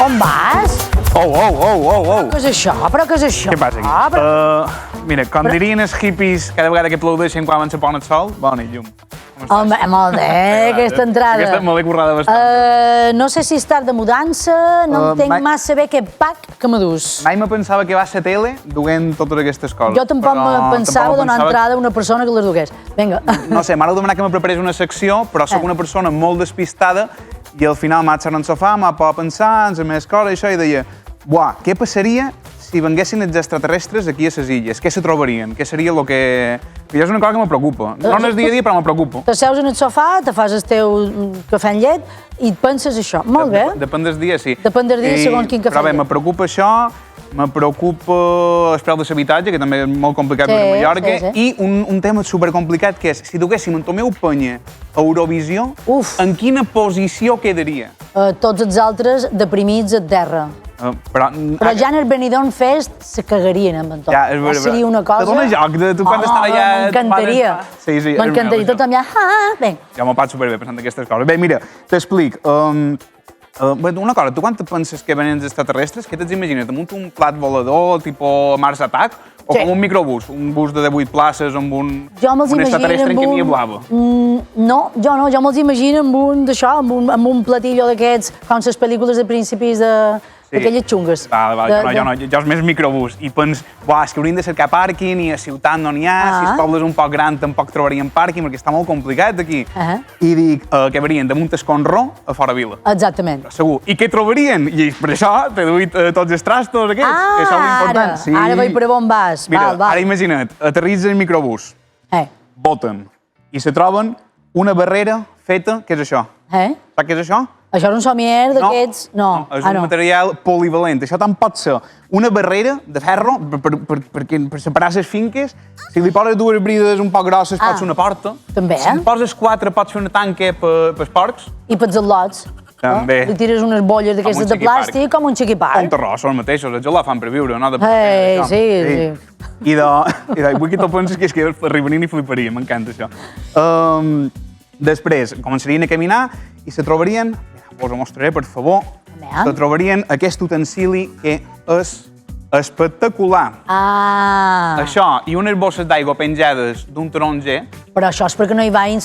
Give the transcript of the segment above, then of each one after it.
On vas? Què és això? Però què és això? Què passa aquí? Mira, com dirien els hippies cada vegada que aplaudeixen quan se pon el sol, bona i llum. Home, molt bé, aquesta entrada. Aquesta me l'he currada bastant. No sé si és tard de mudança, no entenc massa bé aquest pack que me dus. Mai me pensava que va ser tele duent totes aquestes coses. Jo tampoc me pensava donar entrada a una persona que les dugués. Vinga. No sé, m'ha demanat que me preparés una secció, però sóc una persona molt despistada i al final m'ha deixat en el sofà, m'ha pogut pensar en les meves coses i això, i deia, buah, què passaria si venguessin els extraterrestres aquí a les illes? Què se trobarien? Què seria el que... Jo és una cosa que me preocupa. No en el dia a dia, però me preocupa. T'asseus en el sofà, te fas el teu cafè amb llet i et penses això. Molt bé. Depèn del dia, sí. Depèn del dia, segons quin cafè Però bé, amb llet. me preocupa això, me preocupa el preu de l'habitatge, que també és molt complicat per a Mallorca, i un tema supercomplicat, que és, si duguéssim en Tomeu Penya a Eurovisió, en quina posició quedaria? Tots els altres deprimits a terra. Però ja en el Benidorm Fest se cagarien amb en tot. Ja, és veritat. Seria una cosa... Te dona joc de tu quan estan allà... M'encantaria. Sí, M'encantaria. Tot allà... Bé. Ja m'ho passo superbé pensant aquestes coses. Bé, mira, t'explic. Una cosa, tu quan te penses que venen els extraterrestres, què t'has imaginat? Amb un plat volador, tipus Mars Attack? O com un microbús? Un bus de 18 places amb un extraterrestre en què n'hi hablava? No, jo no. Jo me'ls imagino amb un d'això, amb un platillo d'aquests, com les pel·lícules de principis d'aquelles xungues. Jo és més microbús. I pens, és que hauríem de cercar pàrquing i a ciutat no n'hi ha, si el poble és un poc gran tampoc trobaríem pàrquing perquè està molt complicat aquí. I dic que varien damunt el Conró a fora vila. Exactament. Segur. I què trobarien? I per això t'he duit tots els trastos aquests. Això és important. Ara veig per on vas. Mira, ara imagina't, aterritza el microbús, voten, i se troben una barrera feta, què és això? Saps què és això? Això és un somier d'aquests... No, és un material polivalent. Això tant pot ser una barrera de ferro per separar les finques. Si li poses dues brides un poc grosses, pot ser una porta. També, Si li poses quatre, pot ser una tanca pels porcs. I pels atlots. També. Li tires unes bolles d'aquestes de plàstic com un xiquipar. Un terror, són els mateixos. Els la fan per viure, no? Sí. I vull que te'l penses que és que arribarien i fliparia, m'encanta això. Després començarien a caminar i se trobarien, us ho mostraré, per favor, se trobarien aquest utensili que és espectacular. Això i unes bosses d'aigua penjades d'un taronger. Però això és perquè no hi vagin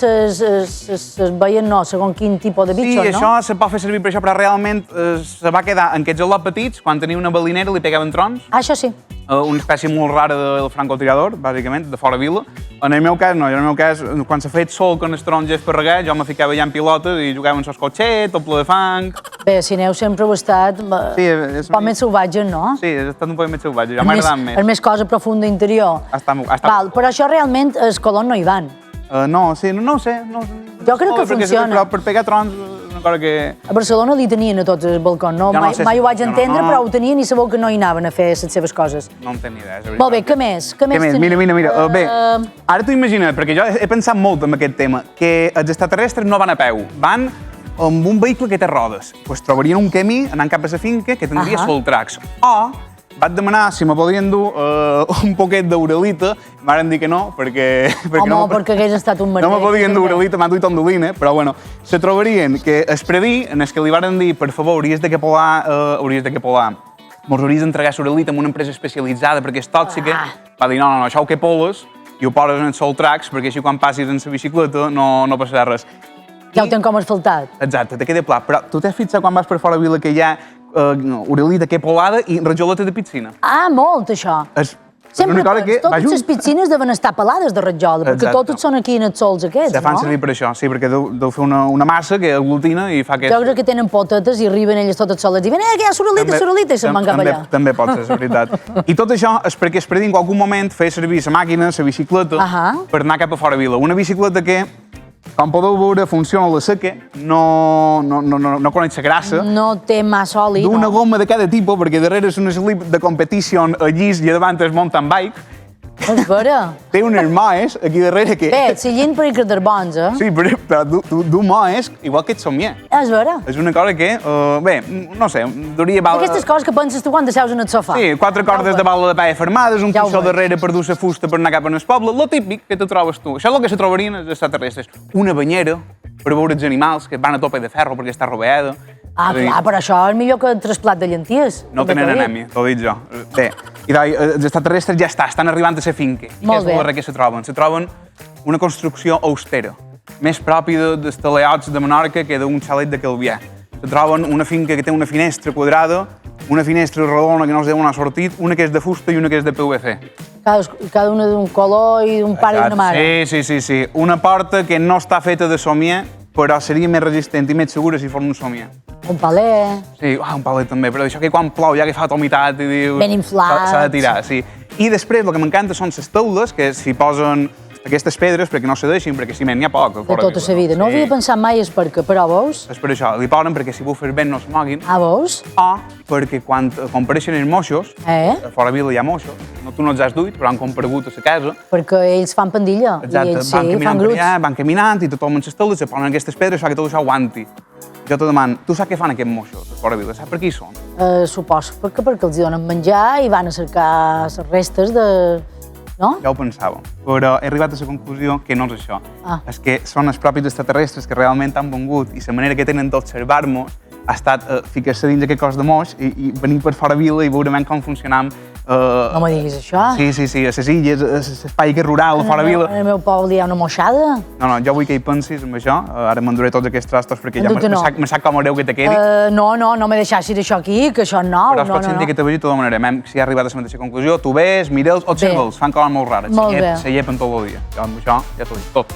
veien, no, segons quin tipus de bitxos, no? Sí, això se pot fer servir per això, però realment se va quedar en aquests al·lots petits, quan tenia una balinera li pegaven trons. Això sí. Una espècie molt rara del francotirador, bàsicament, de fora vila. En el meu cas, no. En el meu cas, quan s'ha fet sol con els taronges per regar, jo me ficava allà en pilotes i jugava amb el cotxet, tot ple de fang. Bé, Sineu sempre ho ha estat un poc més salvatge, no? Sí, ha estat un poc més salvatge, ja m'ha agradat més. És més cosa profunda interior. Però això realment els colons no hi van. No, sí, no ho sé. Jo crec que funciona. Però per pegar trons és una cosa que... A Barcelona li tenien a tots els balcons, no? Mai ho vaig entendre, però ho tenien i sabeu que no hi anaven a fer les seves coses. No en tenia idea, és veritat. Molt bé, què més? Mira. Bé, ara t'ho imagina't, perquè jo he pensat molt en aquest tema, que els extraterrestres no van a peu, van amb un vehicle que té rodes. Doncs trobarien un camí anant cap a la finca que tindria soltracs. O vaig demanar si me podien dur un poquet d'uralita, m'han dit que no, perquè... perquè hagués estat un merder. No me podien dur uralita, m'han duit ondulina, però bueno, se trobarien que es predí, en el que li van dir, per favor, hauries de capolar, mos hauries d'entregar l'uralita en una empresa especialitzada perquè és tòxica, va dir, no, això ho que poles i ho poses en els soltracs perquè així quan passis en la bicicleta no passarà res. Ja ho tenen com asfaltat. Exacte, te queda pla, però tu t'has fixat quan vas per fora vila que hi ha uralita que polada i rajoleta de piscina? Molt, això. Sempre, totes les piscines deuen estar pelades de ratjola, perquè totes són aquí en els sols aquests, no? Se fan servir per això, sí, perquè deu fer una massa que aglutina i fa aquest... Jo crec que tenen potetes i arriben elles totes soles i diuen, que hi ha suralita, i se'n van cap allà. També pot ser, és veritat. I tot això és perquè es predí en qualsevol moment fer servir la màquina, la bicicleta, per anar cap a fora vila. Una bicicleta que, com podeu veure, funciona a la seca, no coneix la grassa. No té massa oli, d'una goma de cada tipus, perquè darrere és un slip de competition a llis i a davant és mountain bike. És vera. Té unes moes aquí darrere que... Bé, siguin per els bons, eh? Sí, però du moes igual que ets somier. És vera. És una cosa que, bé, no sé, duria... Aquestes coses que penses tu quan t'asseus en el sofà. Sí, 4 cordes de bala de paella fermades, un cuixó darrere per dur la fusta per anar cap al poble, lo típic que te trobes tu. Això és el que se trobarien els extraterrestres. Una banyera per veure els animals que van a tope de ferro perquè està roveada. Ah, clar, però això és millor que el trasplat de llenties. No tenen anèmia, t'ho dic jo. Bé, i els extraterrestres ja estan arribant a la finca. I què és el que se troben? Se troben una construcció austera, més propi dels teleots de Menorca que d'un xalet de Calvià. Se troben una finca que té una finestra quadrada, una finestra rodona que no sé on ha sortit, una que és de fusta i una que és de PVC. Cada una d'un color i d'un pare i d'una mare. Sí. Una porta que no està feta de somier, però seria més resistent i més segura si fos un somier. Un paler. Sí, un paler també, però això que quan plou ja que fa humitat i dius... Ben inflat. S'ha de tirar, sí. I després el que m'encanta són les teules, que s'hi posen aquestes pedres perquè no se deixin, perquè ciment n'hi ha poc. De tota la vida. No havia pensat mai és perquè, però veus? És per això, li ponen perquè si bufes vent no es moguin. Ah, veus? O perquè quan compareixen els moixos, a fora vila hi ha moixos, tu no els has duit, però han comparegut a la casa. Perquè ells fan pandilla. Exacte, van grups. Van caminant i tothom en les teules se ponen aquestes pedres fa que tot això aguanti. Jo te demano, tu saps què fan aquests moixos a fora vila? Saps per qui són? Suposo perquè els donen menjar i van a cercar les restes de... No? Ja ho pensava, però he arribat a la conclusió que no és això. És que són els propis extraterrestres que realment han vengut i la manera que tenen d'observar-nos ha estat ficar-se dins aquest cos de moix i venir per fora vila i veure com funcionam. No me diguis això. Sí, a les illes, a l'espai que és rural, a fora vila. En el meu poble hi ha una moixada. No, jo vull que hi pensis amb això. Ara m'enduré tots aquests trastos perquè ja me sap com greu que te quedi. No me deixassis això aquí, que això no. Però es pot sentir que te vegi de tota manera. Si ha arribat a la mateixa conclusió, tu ves, mira'ls, observa'ls, fan coses molt rares. Se llepen tot el dia. Jo amb això ja t'ho dic tot.